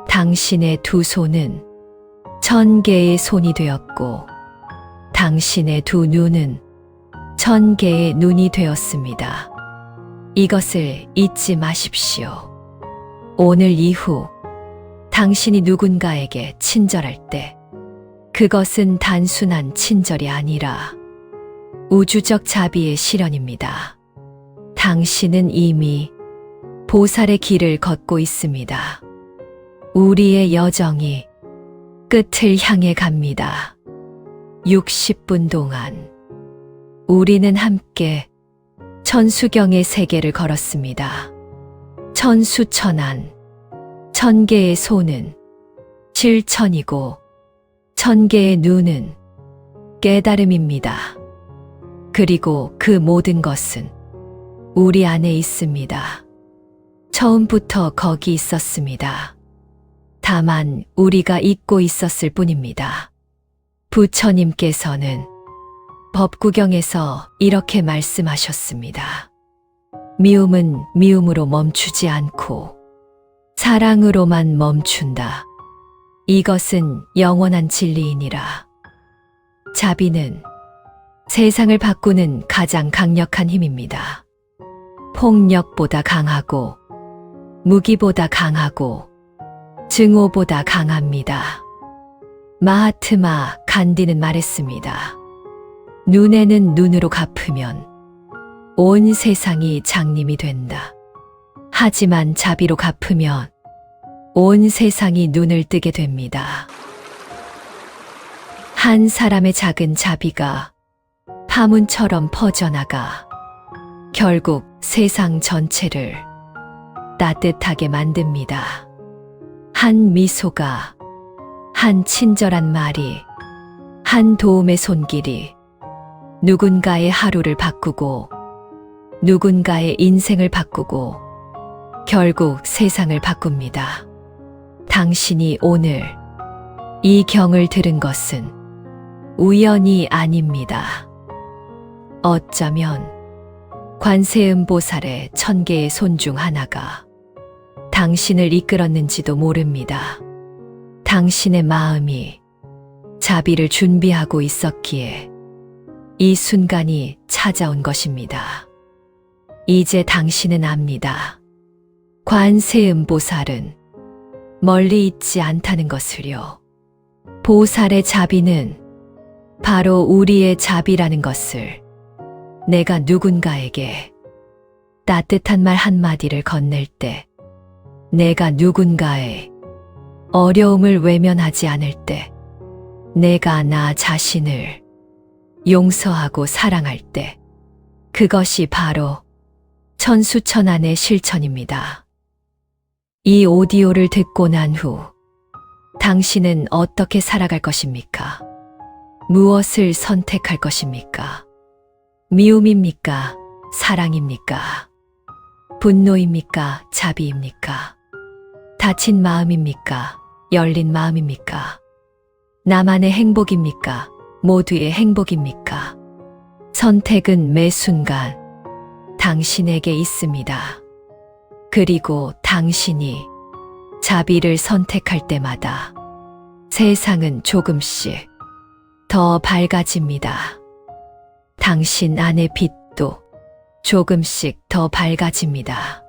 [SPEAKER 1] 당신의 두 손은 1000개의 손이 되었고 당신의 두 눈은 1000개의 눈이 되었습니다. 이것을 잊지 마십시오. 오늘 이후 당신이 누군가에게 친절할 때 그것은 단순한 친절이 아니라 우주적 자비의 실현입니다. 당신은 이미 보살의 길을 걷고 있습니다. 우리의 여정이 끝을 향해 갑니다. 60분 동안 우리는 함께 천수경의 세계를 걸었습니다. 천수천안, 천개의 손은 실천이고 천개의 눈은 깨달음입니다. 그리고 그 모든 것은 우리 안에 있습니다. 처음부터 거기 있었습니다. 다만 우리가 잊고 있었을 뿐입니다. 부처님께서는 법구경에서 이렇게 말씀하셨습니다. 미움은 미움으로 멈추지 않고 사랑으로만 멈춘다. 이것은 영원한 진리이니라. 자비는 세상을 바꾸는 가장 강력한 힘입니다. 폭력보다 강하고 무기보다 강하고 증오보다 강합니다. 마하트마 간디는 말했습니다. 눈에는 눈으로 갚으면 온 세상이 장님이 된다. 하지만 자비로 갚으면 온 세상이 눈을 뜨게 됩니다. 한 사람의 작은 자비가 파문처럼 퍼져나가 결국 세상 전체를 따뜻하게 만듭니다. 한 미소가, 한 친절한 말이, 한 도움의 손길이 누군가의 하루를 바꾸고 누군가의 인생을 바꾸고 결국 세상을 바꿉니다. 당신이 오늘 이 경을 들은 것은 우연이 아닙니다. 어쩌면 관세음보살의 1000개의 손 중 하나가 당신을 이끌었는지도 모릅니다. 당신의 마음이 자비를 준비하고 있었기에 이 순간이 찾아온 것입니다. 이제 당신은 압니다. 관세음보살은 멀리 있지 않다는 것을요. 보살의 자비는 바로 우리의 자비라는 것을 내가 누군가에게 따뜻한 말 한마디를 건넬 때, 내가 누군가의 어려움을 외면하지 않을 때, 내가 나 자신을 용서하고 사랑할 때, 그것이 바로 천수천안의 실천입니다. 이 오디오를 듣고 난 후 당신은 어떻게 살아갈 것입니까? 무엇을 선택할 것입니까? 미움입니까? 사랑입니까? 분노입니까? 자비입니까? 다친 마음입니까? 열린 마음입니까? 나만의 행복입니까? 모두의 행복입니까? 선택은 매 순간 당신에게 있습니다. 그리고 당신이 자비를 선택할 때마다 세상은 조금씩 더 밝아집니다. 당신 안의 빛도 조금씩 더 밝아집니다.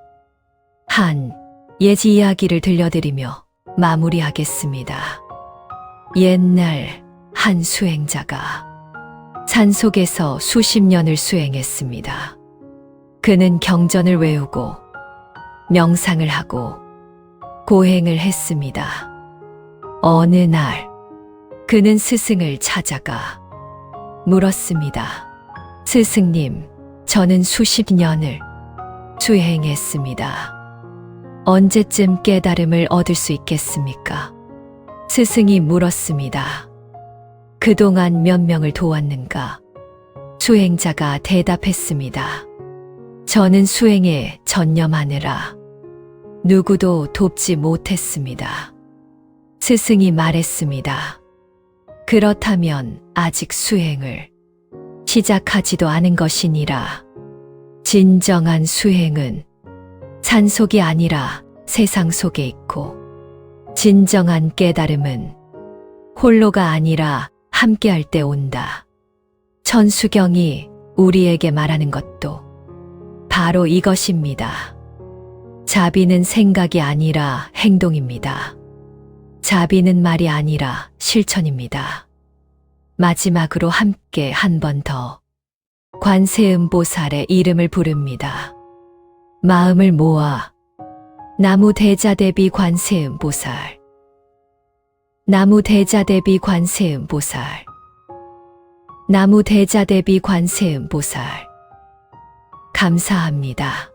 [SPEAKER 1] 한 예지 이야기를 들려드리며 마무리하겠습니다. 옛날 한 수행자가 산속에서 수십 년을 수행했습니다. 그는 경전을 외우고 명상을 하고 고행을 했습니다. 어느 날 그는 스승을 찾아가 물었습니다. 스승님, 저는 수십 년을 수행했습니다. 언제쯤 깨달음을 얻을 수 있겠습니까? 스승이 물었습니다. 그동안 몇 명을 도왔는가? 수행자가 대답했습니다. 저는 수행에 전념하느라 누구도 돕지 못했습니다. 스승이 말했습니다. 그렇다면 아직 수행을 시작하지도 않은 것이니라. 진정한 수행은 산속이 아니라 세상 속에 있고, 진정한 깨달음은 홀로가 아니라 함께할 때 온다. 천수경이 우리에게 말하는 것도 바로 이것입니다. 자비는 생각이 아니라 행동입니다. 자비는 말이 아니라 실천입니다. 마지막으로 함께 한 번 더 관세음보살의 이름을 부릅니다. 마음을 모아 나무 대자대비 관세음보살, 나무 대자대비 관세음보살, 나무 대자대비 관세음보살. 감사합니다.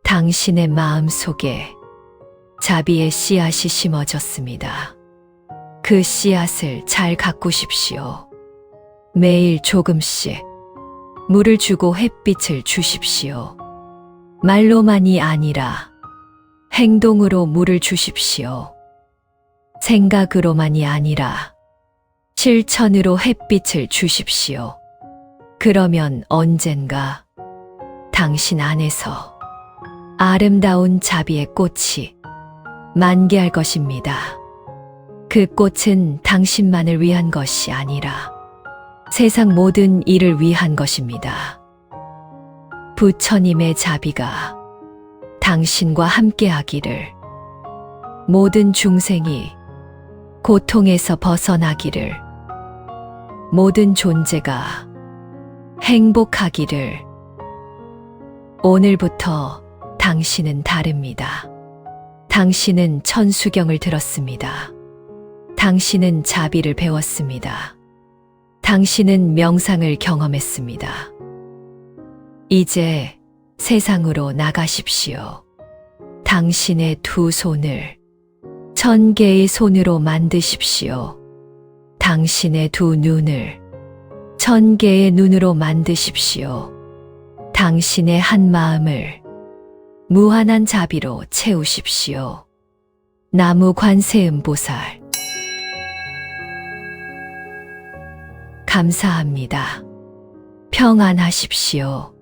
[SPEAKER 1] 당신의 마음 속에 자비의 씨앗이 심어졌습니다. 그 씨앗을 잘 가꾸십시오. 매일 조금씩 물을 주고 햇빛을 주십시오. 말로만이 아니라 행동으로 물을 주십시오. 생각으로만이 아니라 실천으로 햇빛을 주십시오. 그러면 언젠가 당신 안에서 아름다운 자비의 꽃이 만개할 것입니다. 그 꽃은 당신만을 위한 것이 아니라 세상 모든 일을 위한 것입니다. 부처님의 자비가 당신과 함께하기를, 모든 중생이 고통에서 벗어나기를, 모든 존재가 행복하기를. 오늘부터 당신은 다릅니다. 당신은 천수경을 들었습니다. 당신은 자비를 배웠습니다. 당신은 명상을 경험했습니다. 이제 세상으로 나가십시오. 당신의 두 손을 1000개의 손으로 만드십시오. 당신의 두 눈을 1000개의 눈으로 만드십시오. 당신의 한 마음을 무한한 자비로 채우십시오. 나무 관세음보살. 감사합니다. 평안하십시오.